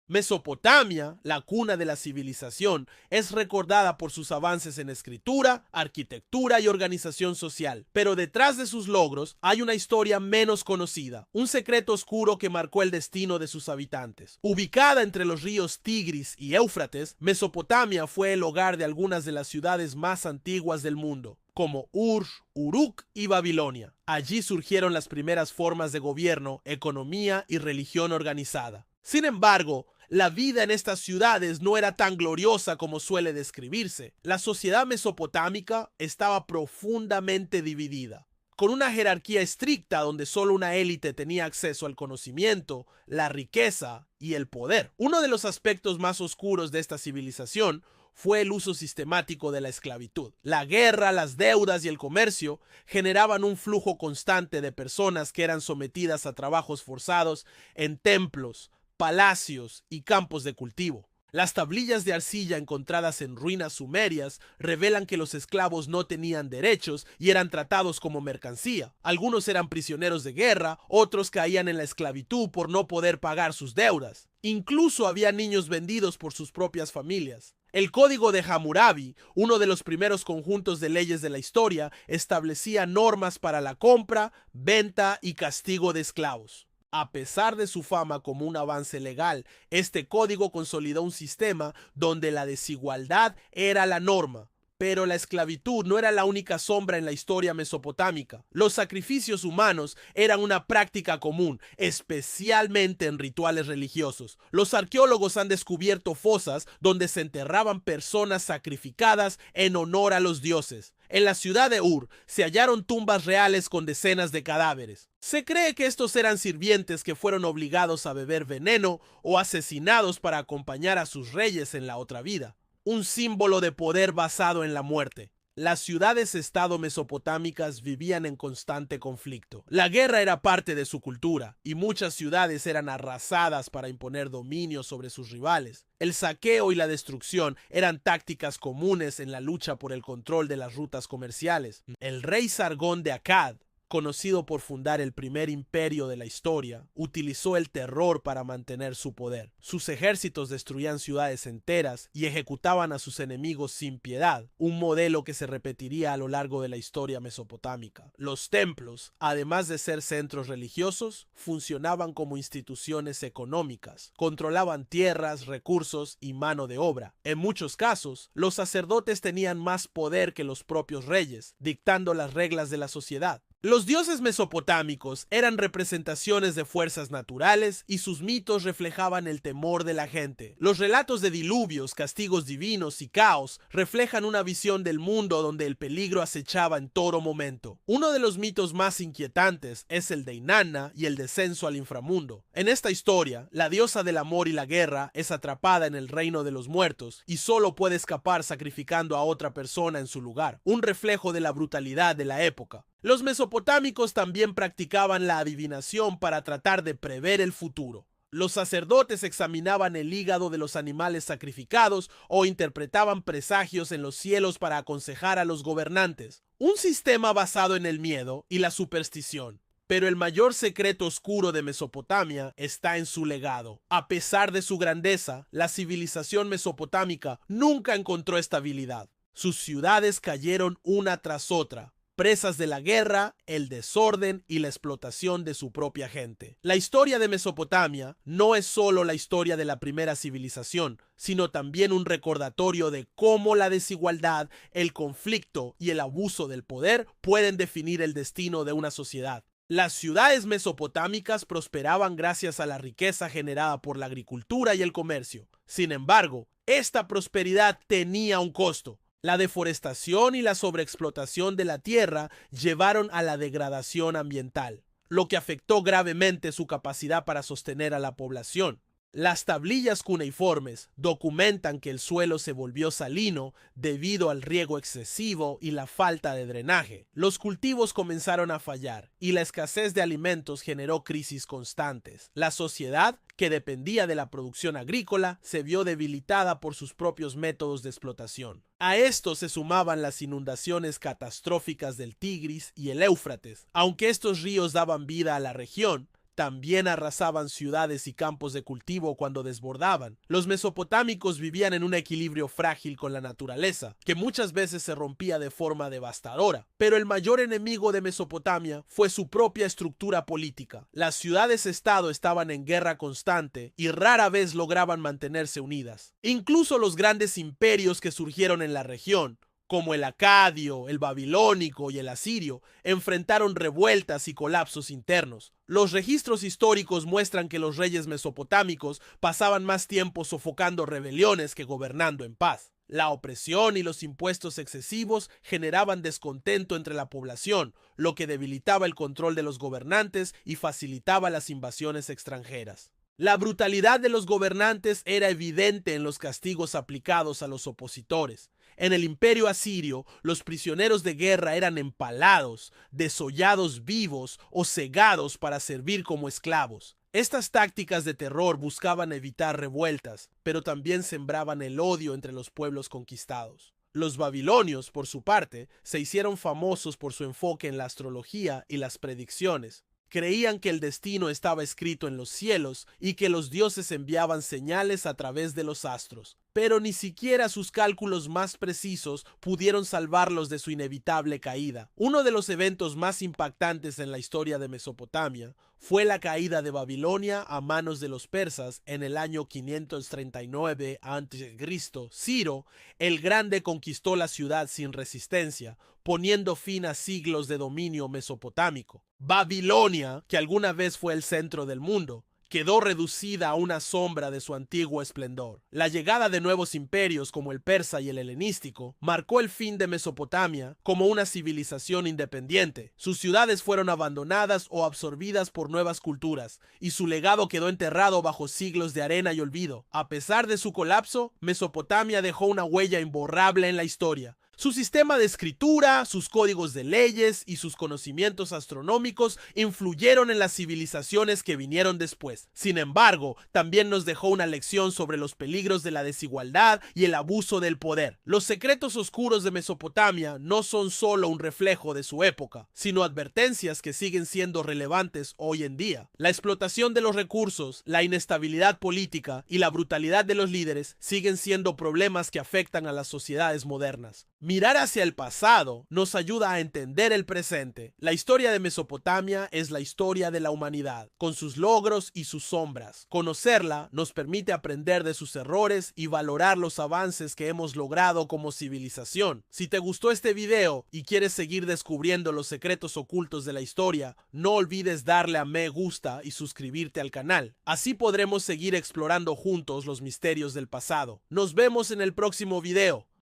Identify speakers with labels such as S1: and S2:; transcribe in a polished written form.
S1: Mesopotamia, la cuna de la civilización, es recordada por sus avances en escritura, arquitectura y organización social. Pero detrás de sus logros hay una historia menos conocida, un secreto oscuro que marcó el destino de sus habitantes. Ubicada entre los ríos Tigris y Éufrates, Mesopotamia fue el hogar de algunas de las ciudades más antiguas del mundo, como Ur, Uruk y Babilonia. Allí surgieron las primeras formas de gobierno, economía y religión organizada. Sin embargo, la vida en estas ciudades no era tan gloriosa como suele describirse. La sociedad mesopotámica estaba profundamente dividida, con una jerarquía estricta donde solo una élite tenía acceso al conocimiento, la riqueza y el poder. Uno de los aspectos más oscuros de esta civilización fue el uso sistemático de la esclavitud. La guerra, las deudas y el comercio generaban un flujo constante de personas que eran sometidas a trabajos forzados en templos, palacios y campos de cultivo. Las tablillas de arcilla encontradas en ruinas sumerias revelan que los esclavos no tenían derechos y eran tratados como mercancía. Algunos eran prisioneros de guerra, otros caían en la esclavitud por no poder pagar sus deudas. Incluso había niños vendidos por sus propias familias. El Código de Hammurabi, uno de los primeros conjuntos de leyes de la historia, establecía normas para la compra, venta y castigo de esclavos. A pesar de su fama como un avance legal, este código consolidó un sistema donde la desigualdad era la norma. Pero la esclavitud no era la única sombra en la historia mesopotámica. Los sacrificios humanos eran una práctica común, especialmente en rituales religiosos. Los arqueólogos han descubierto fosas donde se enterraban personas sacrificadas en honor a los dioses. En la ciudad de Ur se hallaron tumbas reales con decenas de cadáveres. Se cree que estos eran sirvientes que fueron obligados a beber veneno o asesinados para acompañar a sus reyes en la otra vida. Un símbolo de poder basado en la muerte. Las ciudades-estado mesopotámicas vivían en constante conflicto. La guerra era parte de su cultura y muchas ciudades eran arrasadas para imponer dominio sobre sus rivales. El saqueo y la destrucción eran tácticas comunes en la lucha por el control de las rutas comerciales. El rey Sargón de Akkad, conocido por fundar el primer imperio de la historia, utilizó el terror para mantener su poder. Sus ejércitos destruían ciudades enteras y ejecutaban a sus enemigos sin piedad, un modelo que se repetiría a lo largo de la historia mesopotámica. Los templos, además de ser centros religiosos, funcionaban como instituciones económicas, controlaban tierras, recursos y mano de obra. En muchos casos, los sacerdotes tenían más poder que los propios reyes, dictando las reglas de la sociedad. Los dioses mesopotámicos eran representaciones de fuerzas naturales y sus mitos reflejaban el temor de la gente. Los relatos de diluvios, castigos divinos y caos reflejan una visión del mundo donde el peligro acechaba en todo momento. Uno de los mitos más inquietantes es el de Inanna y el descenso al inframundo. En esta historia, la diosa del amor y la guerra es atrapada en el reino de los muertos y solo puede escapar sacrificando a otra persona en su lugar, un reflejo de la brutalidad de la época. Los mesopotámicos también practicaban la adivinación para tratar de prever el futuro. Los sacerdotes examinaban el hígado de los animales sacrificados o interpretaban presagios en los cielos para aconsejar a los gobernantes. Un sistema basado en el miedo y la superstición. Pero el mayor secreto oscuro de Mesopotamia está en su legado. A pesar de su grandeza, la civilización mesopotámica nunca encontró estabilidad. Sus ciudades cayeron una tras otra, presas de la guerra, el desorden y la explotación de su propia gente. La historia de Mesopotamia no es solo la historia de la primera civilización, sino también un recordatorio de cómo la desigualdad, el conflicto y el abuso del poder pueden definir el destino de una sociedad. Las ciudades mesopotámicas prosperaban gracias a la riqueza generada por la agricultura y el comercio. Sin embargo, esta prosperidad tenía un costo. La deforestación y la sobreexplotación de la tierra llevaron a la degradación ambiental, lo que afectó gravemente su capacidad para sostener a la población. Las tablillas cuneiformes documentan que el suelo se volvió salino debido al riego excesivo y la falta de drenaje. Los cultivos comenzaron a fallar y la escasez de alimentos generó crisis constantes. La sociedad, que dependía de la producción agrícola, se vio debilitada por sus propios métodos de explotación. A esto se sumaban las inundaciones catastróficas del Tigris y el Éufrates. Aunque estos ríos daban vida a la región, también arrasaban ciudades y campos de cultivo cuando desbordaban. Los mesopotámicos vivían en un equilibrio frágil con la naturaleza, que muchas veces se rompía de forma devastadora. Pero el mayor enemigo de Mesopotamia fue su propia estructura política. Las ciudades-estado estaban en guerra constante y rara vez lograban mantenerse unidas. Incluso los grandes imperios que surgieron en la región, como el acadio, el babilónico y el asirio, enfrentaron revueltas y colapsos internos. Los registros históricos muestran que los reyes mesopotámicos pasaban más tiempo sofocando rebeliones que gobernando en paz. La opresión y los impuestos excesivos generaban descontento entre la población, lo que debilitaba el control de los gobernantes y facilitaba las invasiones extranjeras. La brutalidad de los gobernantes era evidente en los castigos aplicados a los opositores. En el imperio asirio, los prisioneros de guerra eran empalados, desollados vivos o cegados para servir como esclavos. Estas tácticas de terror buscaban evitar revueltas, pero también sembraban el odio entre los pueblos conquistados. Los babilonios, por su parte, se hicieron famosos por su enfoque en la astrología y las predicciones. Creían que el destino estaba escrito en los cielos y que los dioses enviaban señales a través de los astros. Pero ni siquiera sus cálculos más precisos pudieron salvarlos de su inevitable caída. Uno de los eventos más impactantes en la historia de Mesopotamia fue la caída de Babilonia a manos de los persas en el año 539 a.C. Ciro, el Grande, conquistó la ciudad sin resistencia, poniendo fin a siglos de dominio mesopotámico. Babilonia, que alguna vez fue el centro del mundo, quedó reducida a una sombra de su antiguo esplendor. La llegada de nuevos imperios como el persa y el helenístico marcó el fin de Mesopotamia como una civilización independiente. Sus ciudades fueron abandonadas o absorbidas por nuevas culturas, y su legado quedó enterrado bajo siglos de arena y olvido. A pesar de su colapso, Mesopotamia dejó una huella imborrable en la historia. Su sistema de escritura, sus códigos de leyes y sus conocimientos astronómicos influyeron en las civilizaciones que vinieron después. Sin embargo, también nos dejó una lección sobre los peligros de la desigualdad y el abuso del poder. Los secretos oscuros de Mesopotamia no son solo un reflejo de su época, sino advertencias que siguen siendo relevantes hoy en día. La explotación de los recursos, la inestabilidad política y la brutalidad de los líderes siguen siendo problemas que afectan a las sociedades modernas. Mirar hacia el pasado nos ayuda a entender el presente. La historia de Mesopotamia es la historia de la humanidad, con sus logros y sus sombras. Conocerla nos permite aprender de sus errores y valorar los avances que hemos logrado como civilización. Si te gustó este video y quieres seguir descubriendo los secretos ocultos de la historia, no olvides darle a me gusta y suscribirte al canal. Así podremos seguir explorando juntos los misterios del pasado. Nos vemos en el próximo video.